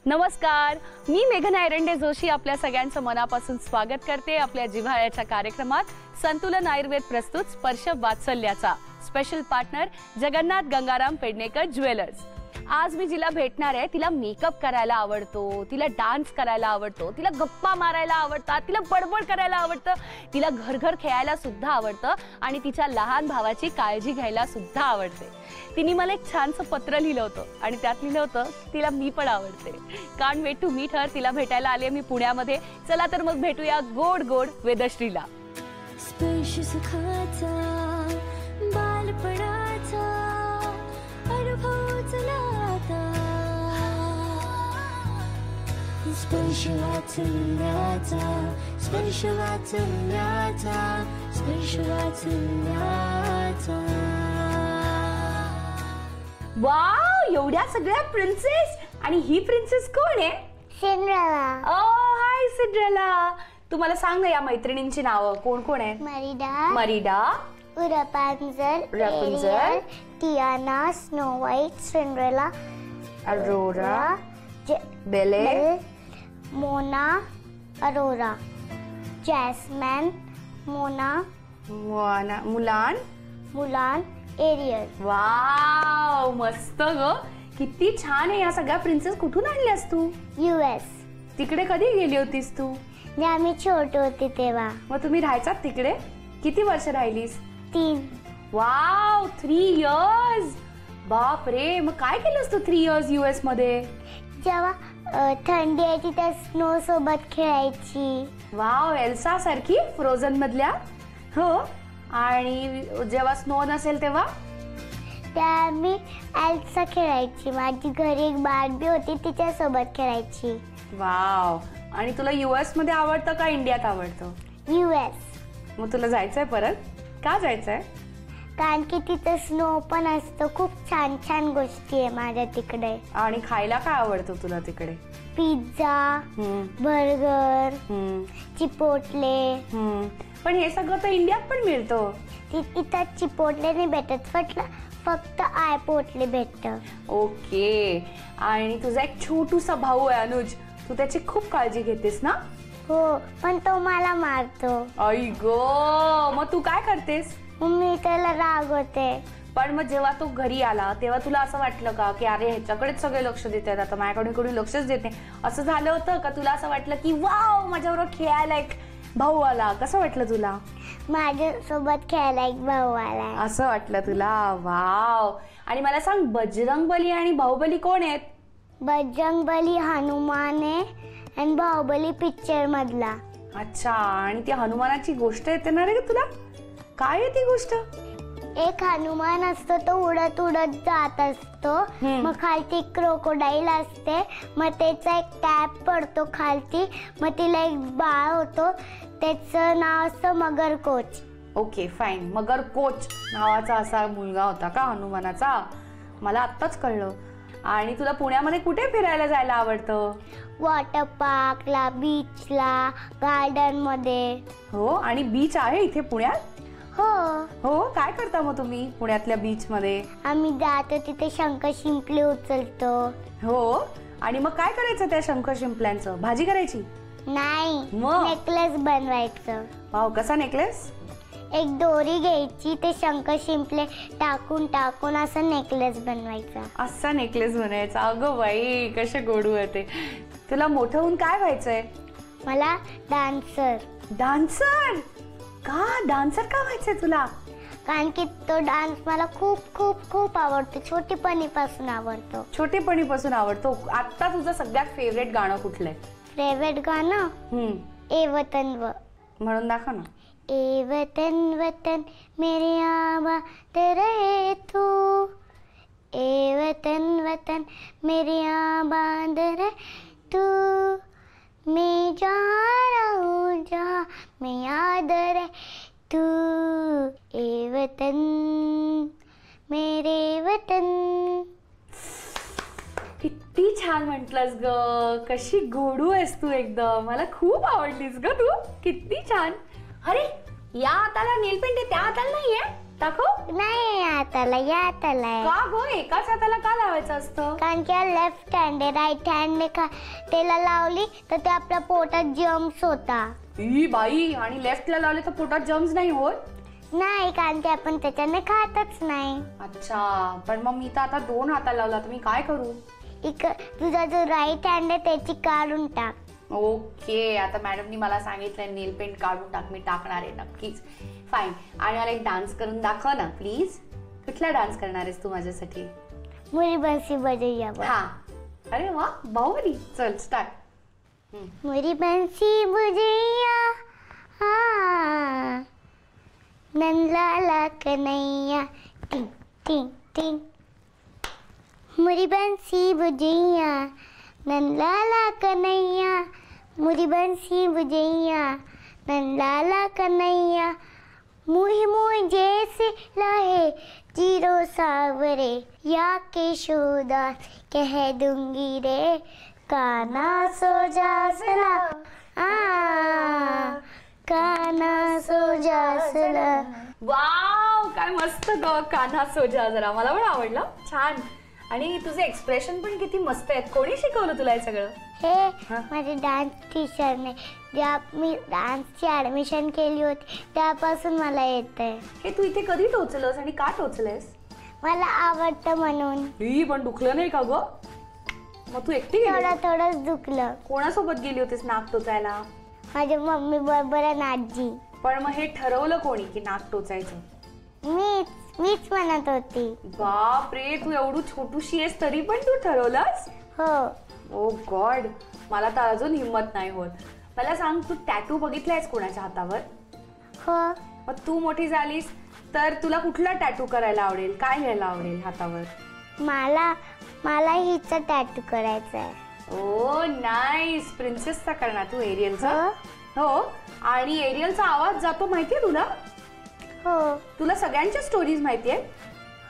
नमस्कार, मी मेघना एरंडे जोशी आपल्या सगळ्यांचं मनापासून स्वागत करते आपल्या जिव्हाळ्याच्या कार्यक्रमात संतुलन आयुर्वेद प्रस्तुत स्पर्श वात्सल्याचा special partner Jagannath Gangaram Pednekar jewellers. आज मी जिला भेटणार आहे तिला मेकअप करायला आवडतो, तिला डान्स करायला आवडतो, तिला गप्पा मारायला आवडतात, तिला बडबड करायला आवडतं, तिला घर घर खेळायला सुद्धा आवडतं आणि तिच्या लहान भावाची काळजी घ्यायला सुद्धा आवडते। तिने मला एक छानसं पत्र लिहिलं होतं आणि त्यात लिहिलं होतं तिला मी पण आवडते। Can't wait to meet her. तिला भेटायला आले मी पुण्यामध्ये। चला तर मग भेटूया गोड गोड वेदश्रीला। स्पर्श सुखाचा बालपणाचा अनुभव चला आता, स्पर्श वात्सल्याचा, स्पर्श वात्सल्याचा, स्पर्श वात्सल्याचा। वाव, एवढ्या सगळ्या प्रिन्सेस। आणि ही प्रिन्सेस कोण आहे? सिंड्रेला। ओ हाय सिंड्रेला, तू मला सांग ना या मैत्रिणींची नावं कोण कोण आहेत? Merida, Rapunzel, Rapunzel, Tiana, Snow White, Cinderella, Aurora, Belle, Moana, Aurora, Jasmine, Moana, Mulan, Mulan, aerial. Wow, मस्त ग, किती छान आहे। या सगळ्या प्रिन्सेस कुठून आणल्यास तू? US। तिकडे कधी गेली होतीस तू? आम्ही छोटे होते तेव्हा। मग तुम्ही राहायचात तिकडे? किती वर्ष राहिलीस? 3। Wow, 3 years. बाप रे, मग काय केलंस तू 3 इयर्स US मध्ये? जेव्हा थंडी यायची त्या स्नो सोबत खेळायची। वाव, एल्सा सारखी फ्रोझन मधल्या? हो। आणि जेव्हा स्नो नसेल तेव्हा? त्या मी एल्सा खेळायची। माझी घरी एक बार्बी होती, तिच्या सोबत खेळायची। वाव, आणि तुला US मध्ये आवडतं का इंडियात आवडतं? US। मग तुला जायचंय परत? का जायचंय? कारण की तिथे स्नो पण असतो, खूप छान छान गोष्टी आहे माझ्या तिकडे। आणि खायला काय आवडतं तुला तिकडे? Pizza, burger, chipotle. पण हे सगळं तर इंडियात पण मिळतं। इथं चिपोटले नाही भेटत, फक्त आयपोटले भेटतं। ओके, आणि तुझा एक छोटूसा भाऊ आहे अनुज, तू त्याची खूप काळजी घेतेस ना? हो, पण तो मला मारतो। आई गो, मग तू काय करतेस? मी त्याला रागवते। पण मग जेव्हा तो घरी आला तेव्हा तुला असं वाटलं का की अरे ह्याच्याकडेच सगळे लक्ष देत आहेत, आता माझ्याकडे कोणी लक्षच देत नाही, असं झालं होतं का? तुला असं वाटलं की वाव, माझ्याबरोबर खेळायला एक भाऊ आला? कसं वाटलं तुला? माझ्यासोबत खेळायला एक भाऊ आला असं वाटलं तुला? वाव, आणि मला सांग, बजरंगबली आणि बाहुबली कोण आहेत? बजरंगबली हनुमान आहे आणि बाहुबली पिक्चर मधला। अच्छा, आणि ती हनुमानाची गोष्ट येते ना रे तुला? काय आहे ती गोष्ट? एक हनुमान असतो, तो उडत उडत जात असतो, मग खालती क्रोकोडाईल असते, मग त्याचा एक टॅप पडतो खालती, मग तिला एक बाळ होतो, त्याचं नाव असतं मगरकोच। ओके फाईन, मगरकोच नावाचा असा मुलगा होता का हनुमानाचा? मला आत्ताच कळलं। आणि तुला पुण्यामध्ये कुठे फिरायला जायला आवडतं? वॉटर पार्कला, बीचला, गार्डन मध्ये। हो, आणि बीच आहे इथे पुण्यात? हो हो, काय करता मग तुम्ही पुण्यातल्या बीच मध्ये? आम्ही जातो तिथे शंख शिंपले उचलतो। हो, आणि मग काय करायचं त्या शंख शिंपल्यांचं? भाजी करायची? नाही, मग? नेकलेस बनवायचं। वाव, कसा नेकलेस? एक दोरी घ्यायची, ते शंख शिंपले टाकून टाकून असं नेकलेस बनवायचा। असा नेकलेस बनायचा? अगं बाई, कसे गोडू होते। तुला मोठं होऊन काय व्हायचंय? मला डान्सर। डान्सर का? डान्सर का व्हायचंय तुला? कारण की तो डान्स मला खूप खूप खूप आवडतो, छोटीपणीपासून आवडतो। छोटेपणीपासून आवडतो? आता तुझं सगळ्यात फेवरेट गाणं कुठलंय? फेवरेट गाणं ए वतन व। म्हणून दाखव ना। ए वतन वतन मेरे आबाद रहे तू, ए वतन वतन मेरे आबाद रहे तू, मैं जहाँ रहूं जहाँ मैं याद रहे तू, ए वतन मेरे वतन। किती छान म्हटलंस ग, कशी गोडू आहेस तू एकदम, मला खूप आवडलीस ग तू, किती छान। अरे, या हाताला नेल पेंट आहे, त्या हाताला नाहीये? दाखव. नाही हाताला, या हाताला आहे. का गो, एकाच हाताला का लावायचं असतं? कारण की लेफ्ट हँड आहे, राईट हँड त्याला लावली तर ते आपल्या पोटात जम्स होता. ई बाई, आणि लेफ्टला लावले तर पोटात जम्स नाही होत? नाही, कारण की आपण त्याच्याने खातच नाही. अच्छा, पण मग मी तर आता 2 हाताला लावला, तर मी काय करू? तुझा जो राईट हँड आहे त्याची काढून टाक. ओके, आता मॅडमनी मला सांगितलं नेल पेंट काढून टाक, मी टाकणार आहे नक्कीच. फाईन. आणि मला एक डान्स करून दाखव ना प्लीज. कुठला डान्स करणार आहेस तू माझ्यासाठी? मुरी बंसी बजैया. हा, अरे वा, बाहुबली. चल स्टार्ट. मुरी बंसी बजैया, हाँ नंदलाला कन्हैया, टिंग टिंग टिंग. मुरी बंसी बजैया, नंदलाला कन्हैया, मुरी बंसी बजैया, नंदलाला कन्हैया. मुही मुही जैसे लाहे जीरो सावरे, या केशोदा कह दूंगी रे, काना सो जा सला, काना सो जा सला. वाव, काय मस्त ग, कान्हा सोजा जरा. मला पण आवडलं, छान. आणि तुझे एक्सप्रेशन पण किती मस्त आहेत. कोणी शिकवलं तुला हे सगळं? हे माझे डान्स टीचरने, जेव्हा मी डान्सची ऍडमिशन केली होती त्यापासून मला येतंय. हे तू इथे कधी टोचलंस आणि का टोचलंस? मला आवडतं म्हणून. पण दुखलं नाही का ग? मग तू एकटी गेली? थोडंच दुखलं. कोणासोबत गेली होतीस नाक टोचायला? माझ्या मम्मी बरोबर आणि आजी. पण मग हे ठरवलं कोणी की नाक टोचायचं? मीच म्हणत होती. बापरे, तू एवढी छोटूशी आहेस तरी पण तू ठरवलंस? हो. ओ गॉड, मला तर अजून हिम्मत नाही होत. मला सांग, तू टॅटू बघितलायस कोणाच्या हातावर? हो. मग तू मोठी झालीस तर तुला कुठला टॅटू करायला आवडेल? काय घ्यायला आवडेल हातावर? मला हिचा टॅटू करायचा आहे. ओ नाईस, प्रिन्सेसचा करणार तू, एरियलचा? हो. आणि एरियलचा आवाज जातो माहितीये तुला? हो. तुला सगळ्यांच्या स्टोरीज माहितीये?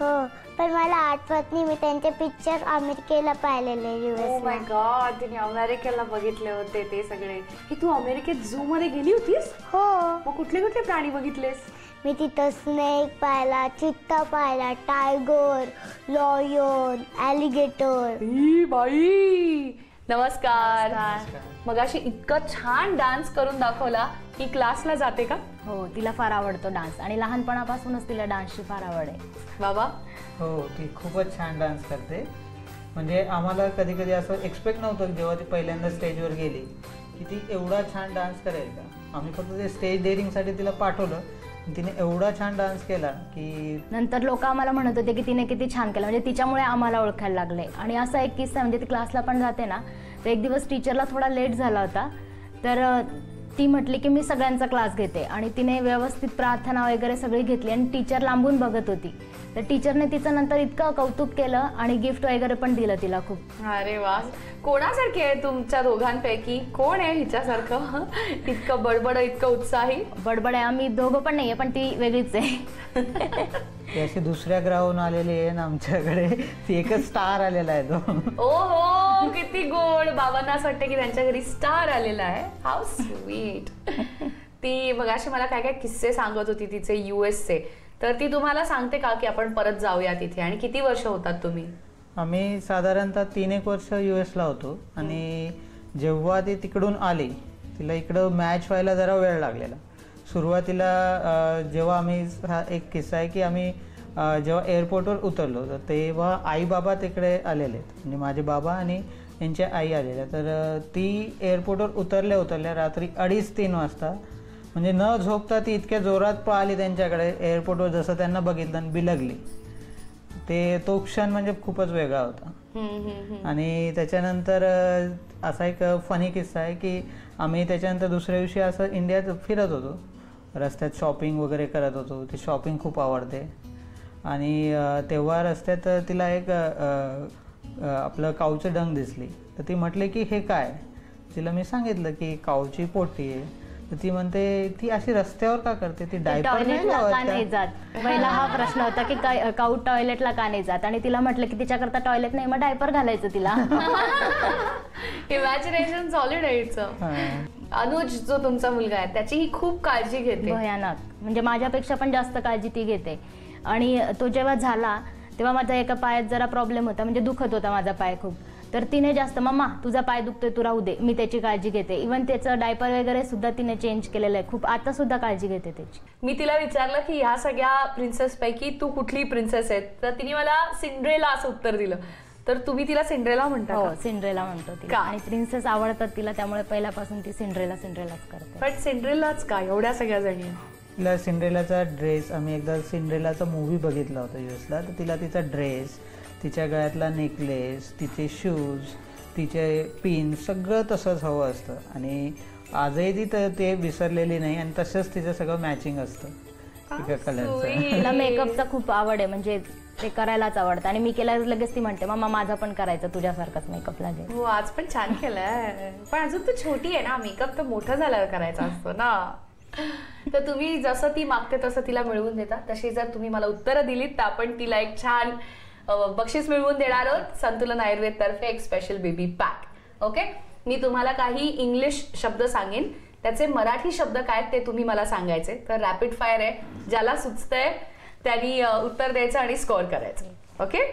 हो, पण मला आठवत नाही. मी त्यांचे पिक्चर अमेरिकेला पाहिलेले. ओ माय गॉड, तिने अमेरिकेला बघितले होते ते सगळे. की तू अमेरिकेत झू मध्ये गेली होतीस? हो. मग कुठले कुठले प्राणी बघितलेस? मी तिथं स्नेक पाहिला, चित्ता पाहिला, टायगर, लॉयन, ॲलिगेटर. बाई, नमस्कार. मगाशी इतकं छान डान्स करून दाखवला. ही क्लासला जाते का? हो, तिला फार आवडतो डान्स आणि लहानपणापासूनच तिला डान्सची फार आवड आहे. बाबा? हो, ती खूपच छान डान्स करते. म्हणजे आम्हाला कधी कधी असं एक्सपेक्ट नव्हतं जेव्हा ती पहिल्यांदा स्टेजवर गेली की ती एवढा छान डान्स करेल का. आम्ही फक्त ते स्टेज डेअरिंगसाठी तिला पाठवलं, तिने एवढा छान डान्स केला की नंतर लोक आम्हाला म्हणत होते की तिने किती छान केलं, म्हणजे तिच्यामुळे आम्हाला ओळखायला लागले. आणि असा एक किस्सा, म्हणजे ती क्लासला पण जाते ना, तर एक दिवस टीचरला थोडा लेट झाला होता, तर ती म्हटली की मी सगळ्यांचा क्लास घेते. आणि तिने व्यवस्थित प्रार्थना वगैरे सगळी घेतली आणि टीचर लांबून बघत होती. तर टीचरने तिचं नंतर इतकं कौतुक केलं आणि गिफ्ट वगैरे पण दिलं तिला खूप. अरे वा, कोणासारखे आहे तुमच्या दोघांपैकी? कोण आहे हिच्यासारखं इतकं बडबड, इतकं उत्साही? बडबड आहे, आम्ही दोघं पण नाहीये, पण ती वेगळीच आहे. ती अशी दुसऱ्या ग्रहावरून आलेली आहे ना आमच्याकडे. ती एकच स्टार आलेला आहे तो. ओ हो, किती गोड. बाबांना असं वाटतं की त्यांच्या घरी स्टार आलेला आहे. How sweet. ती मगाशी मला काय काय किस्से सांगत होती तिचे US चे. तर ती तुम्हाला सांगते का की आपण परत जाऊया तिथे? आणि किती वर्ष होतात तुम्ही? आम्ही साधारणतः 3-1 वर्ष US ला होतो. आणि जेव्हा ती तिकडून आली, तिला इकडं मॅच व्हायला जरा वेळ लागलेला. सुरुवातीला जेव्हा आम्ही, हा एक किस्सा आहे की आम्ही जेव्हा एअरपोर्टवर उतरलो तर तेव्हा आई बाबा तिकडे आलेले आहेत. म्हणजे माझे बाबा आणि यांच्या आई आलेल्या. तर ती एअरपोर्टवर उतरल्या रात्री 2:30-3 वाजता, म्हणजे न झोपता ती इतक्या जोरात पळाली त्यांच्याकडे एअरपोर्टवर, जसं त्यांना बघितलं आणि बिलगली. तो क्षण म्हणजे खूपच वेगळा होता. आणि त्याच्यानंतर असा एक फनी किस्सा आहे की आम्ही त्याच्यानंतर दुसऱ्या दिवशी असं इंडियात फिरत होतो, रस्त्यात शॉपिंग वगैरे करत होतो. ती शॉपिंग खूप आवडते. आणि तेव्हा रस्त्यात तिला एक आपलं काऊचं डंग दिसली. तर ती म्हटली की हे काय? तिला मी सांगितलं की काऊची पोटी आहे. तर ती म्हणते ती अशी रस्त्यावर का करते? ती डायपर नाही जात. पहिला हा प्रश्न होता की काऊ टॉयलेटला का नाही जात, आणि तिला म्हटलं की तिच्याकरता टॉयलेट नाही, मग डायपर घालायचं तिला. इमॅजिनेशन सॉलिड आहे हिचं. अनुज जो तुमचा मुलगा आहे त्याची ही खूप काळजी घेते. भयानक, म्हणजे माझ्यापेक्षा पण जास्त काळजी ती घेते. आणि तो जेव्हा झाला तेव्हा माझा एका पायात जरा प्रॉब्लेम होता, म्हणजे दुखत होता माझा पाय खूप. तर तिने जास्त, मम्मा तुझा पाय दुखतोय तू राहू दे, मी त्याची काळजी घेते. इव्हन त्याचं डायपर वगैरे सुद्धा तिने चेंज केलेलं आहे खूप, आता सुद्धा काळजी घेते त्याची. मी तिला विचारलं की ह्या सगळ्या प्रिन्सेस पैकी तू कुठली प्रिन्सेस आहे, तर तिने मला सिंड्रेला असं उत्तर दिलं. तर तुम्ही तिला सिंड्रेला म्हणता? हो, सिंड्रेला म्हणतो तिला. आणि प्रिन्सेस आवडतात तिला, त्यामुळे पहिल्यापासून ती सिंड्रेलाच करते. पण सिंड्रेलाच का एवढ्या सगळ्या जणी? तिला सिंड्रेलाचा ड्रेस, आम्ही एकदा सिंड्रेलाचा मूवी बघितला होता यूएसला, तर तिला तिचा ड्रेस, तिच्या गळ्यातला नेकलेस, तिचे शूज, तिचे पिन सगळं तसंच हवं असतं. आणि आजही ती ते विसरलेली नाही आणि तसंच तिचं सगळं मॅचिंग असतं एका कलरचं. तिला मेकअपचा खूप आवड आहे, म्हणजे ते करायलाच आवडतं. आणि मी केल्यावर लगेच ती म्हणते मम्मा माझा पण करायचं तुझ्यासारखाच मेकअप लागेल. हो, आज पण छान केलंय. पण अजून तू छोटी आहे ना, मेकअप तर मोठं झाल्यावर करायचा असतो ना. तर तुम्ही जसं ती मागते तसं तिला मिळवून देता. तशी जर तुम्ही मला उत्तरं दिलीत तर आपण तिला एक छान बक्षीस मिळवून देणार आहोत संतुलन आयुर्वेद तर्फे, एक स्पेशल बेबी पॅक. ओके, मी तुम्हाला काही इंग्लिश शब्द सांगेन, त्याचे मराठी शब्द काय ते तुम्ही मला सांगायचे. तर रॅपिड फायर आहे, ज्याला सुचतंय त्यांनी उत्तर द्यायचं आणि स्कोअर करायचं. ओके,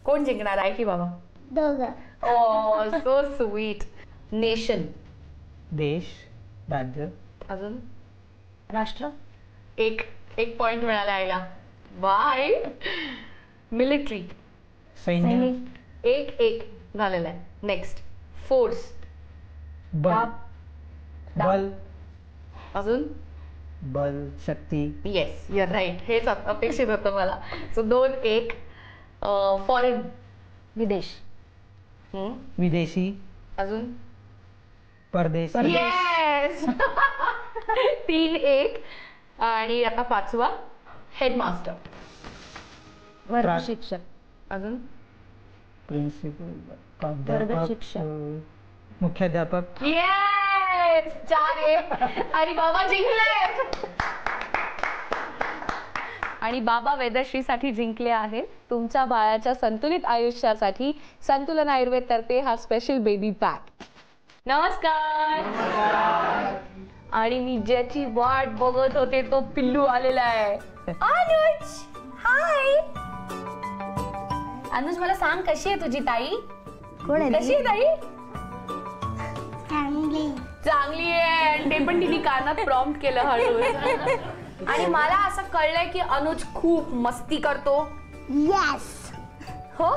कोण जिंकणार आहे की बाबा? दोघं. ओ सो स्वीट. नेशन, देश, राज्य. अजून राष्ट्र. एक पॉइंट मिळाला आईला. बाय. मिलिटरी, सैन्य. एक झालेला आहे. नेक्स्ट, फोर्स, बल. अजून बल, शक्ती. Yes, your right. हेच अपेक्षित होतं मला. सो 2-1. फॉरेन, विदेश. विदेशी. अजून परदेशी. येस. 3-1. आणि आता 5वा, हेडमास्टर. वर्ग शिक्षक. अजून प्रिन्सिपल, वर्ग शिक्षक. मुख्याध्यापक. येस. 4-1. आणि बाबा जिंकले. आणि बाबा वेदश्रीसाठी जिंकले आहेत. तुमच्या बाळाच्या संतुलित आयुष्यासाठी संतुलन आयुर्वेद तर्फे हा स्पेशल बेबी पॅक. नमस्कार. आणि मी ज्याची वाट बघत होते तो पिल्लू आलेला आहे. अनुज, हाय. अनुज, मला सांग कशी आहे तुझी ताई? कोण आहे? कशी आहे ताई? चांगली आहे. आणि ते पण तिने कानात प्रॉम्प्ट केलं हळूच. आणि मला असं कळलंय की अनुज खूप मस्ती करतो. येस. हो,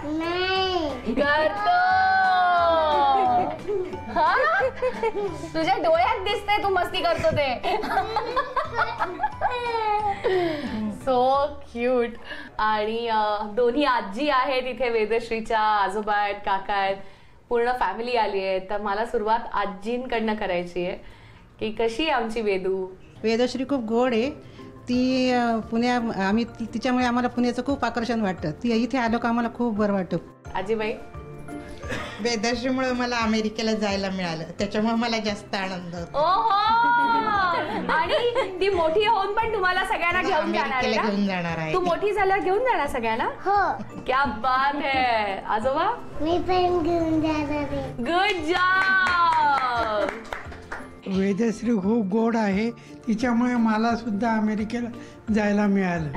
नाही करतो. तुझ्या डोळ्यात दिसतंय तू मस्ती करतो ते. So cute. आणि दोन्ही आजी आहेत इथे, वेदश्रीच्या आजोबा आहेत, काका आहेत, पूर्ण फॅमिली आली आहे. तर मला सुरुवात आजींकडनं करायची आहे की कशी आहे आमची वेदू? वेदश्री खूप गोड आहे. ती आम्ही तिच्यामुळे आम्हाला पुण्याचं खूप आकर्षण वाटतं. ती इथे आलो का आम्हाला खूप बरं वाटतं. आजीबाई, वेदश्रीमुळे मला अमेरिकेला जायला मिळालं, त्याच्यामुळे मला जास्त आनंद होतो. ओहो. आणि ती मोठी होऊन पण तुम्हाला सगळ्यांना घेऊन घेऊन जाणार आहे. तू मोठी झाल्यावर घेऊन जाणार सगळ्यांना? हो, क्या बात है. आजोबा? मी पण घेऊन जाणार आहे. Good job. वेदश्री खूप गोड आहे, तिच्यामुळे मला सुद्धा अमेरिकेला जायला मिळालं.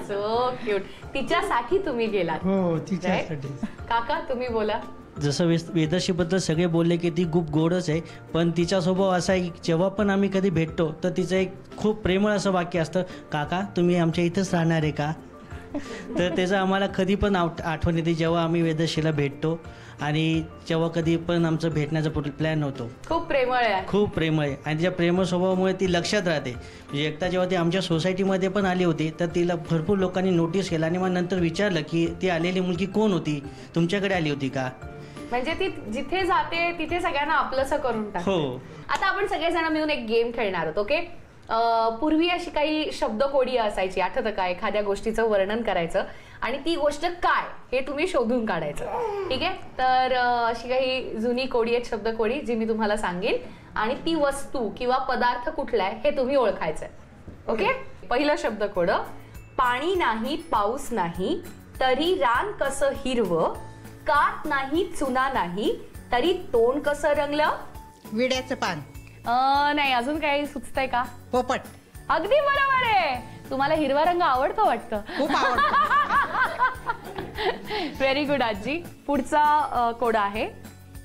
So cute. तिच्यासाठी तुम्ही गेलात? हो, तिच्यासाठी. काका, तुम्ही बोला. जसं वेदश्रीबद्दल सगळे बोलले की ती खूप गोडच आहे, पण तिचा स्वभाव असा आहे की जेव्हा पण आम्ही कधी भेटतो तर तिचं एक खूप प्रेमळ असं वाक्य असतं, काका तुम्ही आमच्या इथंच राहणार आहे का? तर त्याचं आम्हाला कधी पण आठवण येते जेव्हा आम्ही वेदश्रीला भेटतो आणि जेव्हा कधी पण आमचं भेटण्याचा प्लॅन होतो. खूप प्रेमळ आहे. खूप प्रेमळ आहे आणि तिच्या प्रेमळ स्वभावामुळे ती लक्षात राहते. म्हणजे एकदा जेव्हा ती आमच्या सोसायटीमध्ये पण आली होती तर तिला भरपूर लोकांनी नोटीस केलं आणि मग नंतर विचारलं की ती आलेली मुलगी कोण होती, तुमच्याकडे आली होती का? म्हणजे ती जिथे जाते तिथे सगळ्यांना आपलंसं करून टाकते. हो. आता आपण सगळेजण मिळून एक गेम खेळणार आहोत. ओके, पूर्वी अशी काही शब्दकोडी असायची, आठवतं का? एखाद्या गोष्टीचं वर्णन करायचं आणि ती गोष्ट काय हे तुम्ही शोधून काढायचं. ठीक आहे, तर अशी काही जुनी कोडी आहेत, शब्दकोडी, जी मी तुम्हाला सांगेन आणि ती वस्तू किंवा पदार्थ कुठला आहे हे तुम्ही ओळखायचंय. ओके, पहिलं शब्दकोड. पाणी नाही पाऊस नाही तरी रान कसं हिरवं, कात नाही चुना नाही तरी तोंड कसं रंगलं? विड्याचं पान. नाही, अजून काही सुचतंय का? पोपट. अगदी बरोबर आहे. तुम्हाला हिरवा रंग आवडतो वाटतं. खूप आवडतो. व्हेरी गुड आजी. पुढचा कोडा आहे.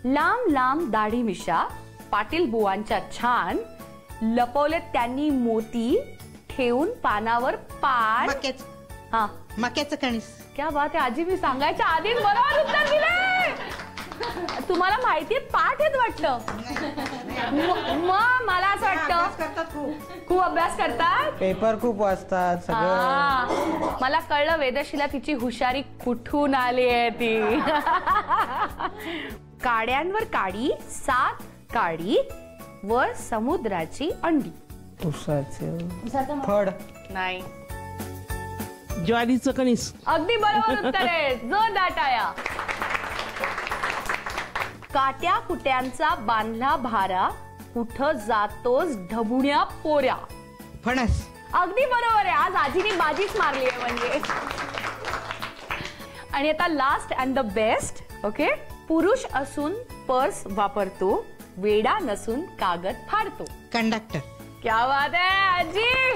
लांब लांब दाढी मिशा पाटील बुवांच्या छान, लपवलेत त्यांनी मोती ठेवून पानावर पान. मक्याचं. हा, मक्याचं कणीस. क्या बात आहे आजी, मी सांगायच्या आधीच बरोबर उत्तर दिले. तुम्हाला माहितीये पाठ आहेत वाटतं. मग मला असं वाटतं खूप अभ्यास करतात, पेपर खूप वाचतात सगळं. मला कळलं वेदशीला तिची हुशारी कुठून आली आहे ती. काड्यांवर काडी 7 काडी वर समुद्राची अंडी. उसाचं फळ. नाही, ज्वारीचं कणीस. अगदी बरोबर उत्तर आहे. जोरदार टाळ्या. काट्या कुट्यांचा बांधला भारा कुठं जातोस ढबुण्या पोऱ्या. फणस. अगदी बरोबर आहे. आज आजीने बाजीच मारली आहे म्हणजे. आणि आता last and the best. Okay, पुरुष असून पर्स वापरतो, वेडा नसून कागद फाडतो. कंडक्टर. क्या बात आहे आजी,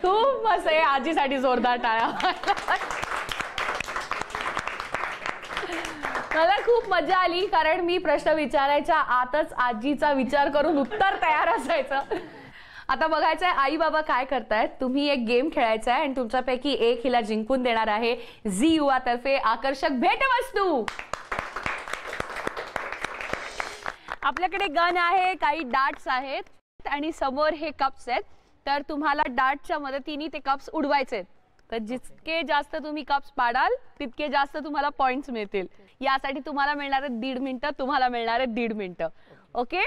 खूप मस्त आहे. आजीसाठी जोरदार टाळ्या. मला खूप मजा आली कारण मी प्रश्न विचारायच्या आतच आजीचा विचार करून उत्तर तयार असायचं. आता बघायचंय आई बाबा काय करतायत. तुम्ही एक गेम खेळायचा आहे आणि तुमच्यापैकी एक हिला जिंकून देणार आहे झी युवा तर्फे आकर्षक भेटवस्तू. आपल्याकडे गन आहे, काही डार्ट्स आहेत आणि समोर हे कप्स आहेत. तर तुम्हाला डार्टच्या मदतीने ते कप्स उडवायचे. तर जितके जास्त तुम्ही कप्स पाडाल तितके जास्त तुम्हाला पॉइंट्स मिळतील. यासाठी तुम्हाला मिळणार आहे 1.5 मिनिटं, तुम्हाला मिळणार आहे 1.5 मिनिटं. ओके,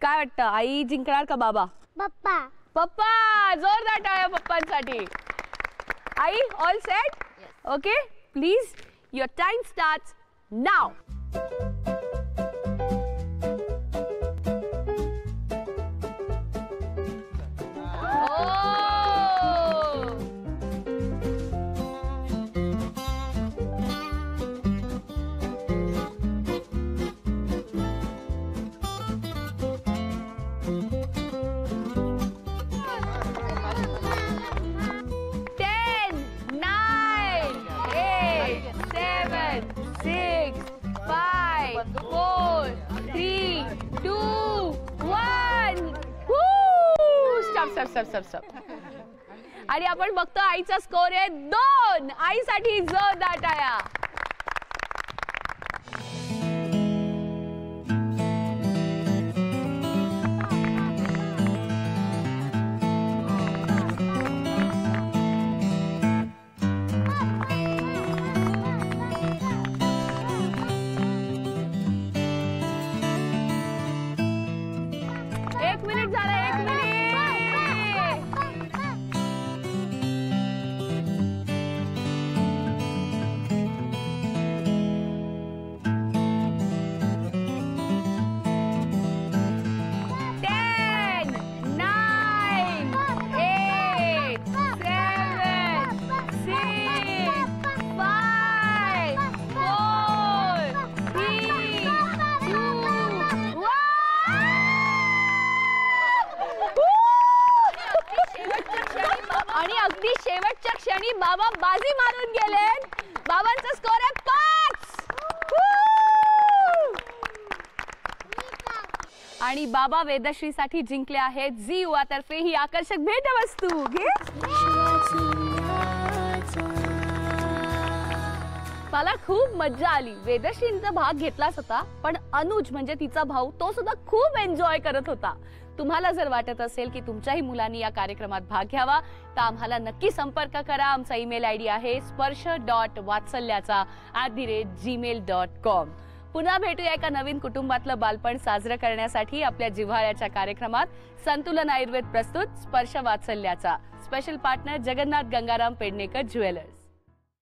काय वाटतं आई जिंकणार का बाबा? पप्पा. पप्पा. जोरदार टाळ्या पप्पांसाठी. आई all set? Okay, please your time starts now. आणि आपण बघतो आईचा स्कोर आहे 2. आईसाठी जोरदार टाळ्या. एक मिनिट झाला, 1 मिनिट. आणि अगदी शेवटच्या क्षणी बाबा बाजी मारून गेले. बाबांचा स्कोर आहे 5. आणि बाबा वेदश्रीसाठी जिंकले आहेत झी युवा तर्फे ही आकर्षक भेटवस्तू. घे. मला खूप मज्जा आली. वेदश्रींचा भाग घेतलाच होता पण अनुज म्हणजे तिचा भाऊ तो सुद्धा खूप एन्जॉय करत होता. तुम्हाला जर वाटत असेल की तुमच्याही मुलांनी या कार्यक्रमात भाग घ्यावा तर आम्हाला नक्की संपर्क करा. आमचा ईमेल आयडी आहे sprsha.vatsalyacha@gmail.com. पुन्हा भेटूया एका नवीन कुटुंबातलं बालपण साजरं करण्यासाठी आपल्या जिव्हाळ्याच्या कार्यक्रमात. संतुलन आयुर्वेद प्रस्तुत स्पर्श वात्सल्याचा. Special partner Jagannath Gangaram Pednekar jewellers.